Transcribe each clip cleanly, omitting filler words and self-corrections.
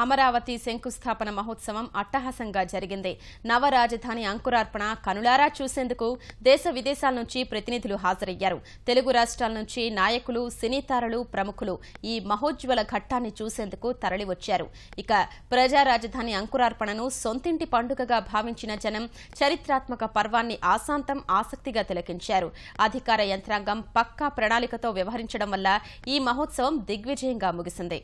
అమరావతి శంకుస్థాపన మహోత్సవం అట్టహాసంగా జరిగింది. నవ రాజధాని అంకురార్పణ కనులారా చూసేందుకు దేశ విదేశాల నుంచి ప్రతినిధులు హాజరయ్యారు. తెలుగు రాష్ట్రాల నుంచి నాయకులు, సినీతారలు, ప్రముఖులు ఈ మహోజ్వల ఘట్టాన్ని చూసేందుకు తరలివచ్చారు. ఇక ప్రజా రాజధాని అంకురార్పణను సొంతింటి పండుగగా భావించిన జనం చరిత్రాత్మక పర్వాన్ని ఆశాంతం ఆసక్తిగా తిలకించారు. అధికార యంత్రాంగం పక్కా ప్రణాళికతో వ్యవహరించడం వల్ల ఈ మహోత్సవం దిగ్విజయంగా ముగిసింది.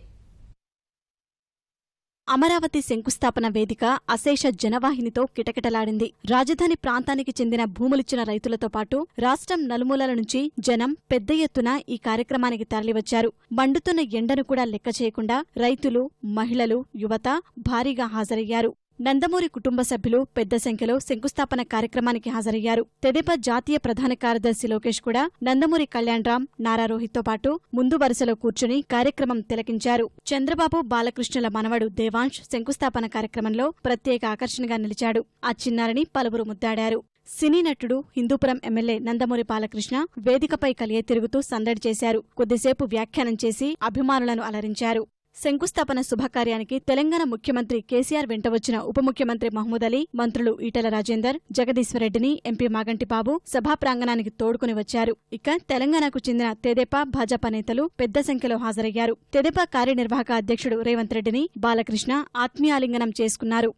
అమరావతి శంకుస్థాపన వేదిక అశేష జనవాహినితో కిటకిటలాడింది. రాజధాని ప్రాంతానికి చెందిన భూములిచ్చిన రైతులతో పాటు రాష్ట్రం నలుమూలల నుంచి జనం పెద్ద ఎత్తున ఈ కార్యక్రమానికి తరలివచ్చారు. మండుతున్న ఎండను కూడా లెక్క చేయకుండా రైతులు, మహిళలు, యువత భారీగా హాజరయ్యారు. నందమూరి కుటుంబ సభ్యులు పెద్ద సంఖ్యలో శంకుస్థాపన కార్యక్రమానికి హాజరయ్యారు. తెదేపా జాతీయ ప్రధాన కార్యదర్శి లోకేష్ కూడా నందమూరి కళ్యాణరామ్, నారా రోహిత్తో పాటు ముందు వరుసలో కూర్చుని కార్యక్రమం తిలకించారు. చంద్రబాబు, బాలకృష్ణుల మనవడు దేవాంశ్ శంకుస్థాపన కార్యక్రమంలో ప్రత్యేక ఆకర్షణగా నిలిచాడు. ఆ చిన్నారిని పలువురు ముద్దాడారు. సినీ నటుడు, హిందూపురం ఎమ్మెల్యే నందమూరి బాలకృష్ణ వేదికపై కలియ తిరుగుతూ సందడి చేశారు. కొద్దిసేపు వ్యాఖ్యానం చేసి అభిమానులను అలరించారు. శంకుస్థాపన శుభకార్యానికి తెలంగాణ ముఖ్యమంత్రి కేసీఆర్ వెంట వచ్చిన ఉప ముఖ్యమంత్రి మహమూద్ అలీ, మంత్రులు ఈటెల రాజేందర్, జగదీశ్వరరెడ్డిని ఎంపీ మాగంటి బాబు సభా ప్రాంగణానికి తోడుకుని వచ్చారు. ఇక తెలంగాణకు చెందిన తెదేపా, భాజపా నేతలు పెద్ద సంఖ్యలో హాజరయ్యారు. తెదేపా కార్యనిర్వాహక అధ్యక్షుడు రేవంత్ రెడ్డిని బాలకృష్ణ ఆత్మీయాలింగనం చేసుకున్నారు.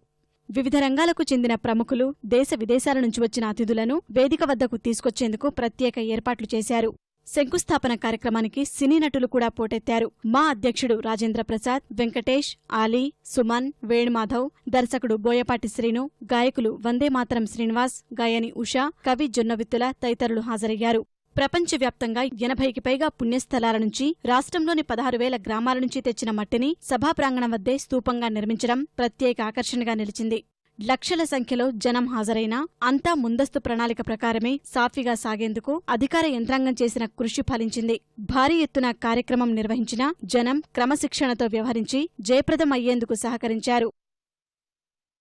వివిధ రంగాలకు చెందిన ప్రముఖులు, దేశ విదేశాల నుంచి వచ్చిన అతిథులను వేదిక వద్దకు తీసుకొచ్చేందుకు ప్రత్యేక ఏర్పాట్లు చేశారు. శంకుస్థాపన కార్యక్రమానికి సినీ నటులు కూడా పోటెత్తారు. మా అధ్యక్షుడు రాజేంద్ర ప్రసాద్, వెంకటేష్, ఆలీ, సుమన్, వేణుమాధవ్, దర్శకుడు బోయపాటి శ్రీను, గాయకులు వందేమాతరం శ్రీనివాస్, గాయని ఉషా, కవి జొన్నవిత్తుల తదితరులు హాజరయ్యారు. ప్రపంచవ్యాప్తంగా 80కి పైగా పుణ్యస్థలాల నుంచి, రాష్ట్రంలోని 16,000 గ్రామాల నుంచి తెచ్చిన మట్టిని సభా ప్రాంగణం వద్దే స్తూపంగా నిర్మించడం ప్రత్యేక ఆకర్షణగా నిలిచింది. లక్షల సంఖ్యలో జనం హాజరైనా అంతా ముందస్తు ప్రణాళిక ప్రకారమే సాఫీగా సాగేందుకు అధికార యంత్రాంగం చేసిన కృషి ఫలించింది. భారీ ఎత్తున కార్యక్రమం నిర్వహించిన జనం క్రమశిక్షణతో వ్యవహరించి జయప్రదం అయ్యేందుకు సహకరించారు.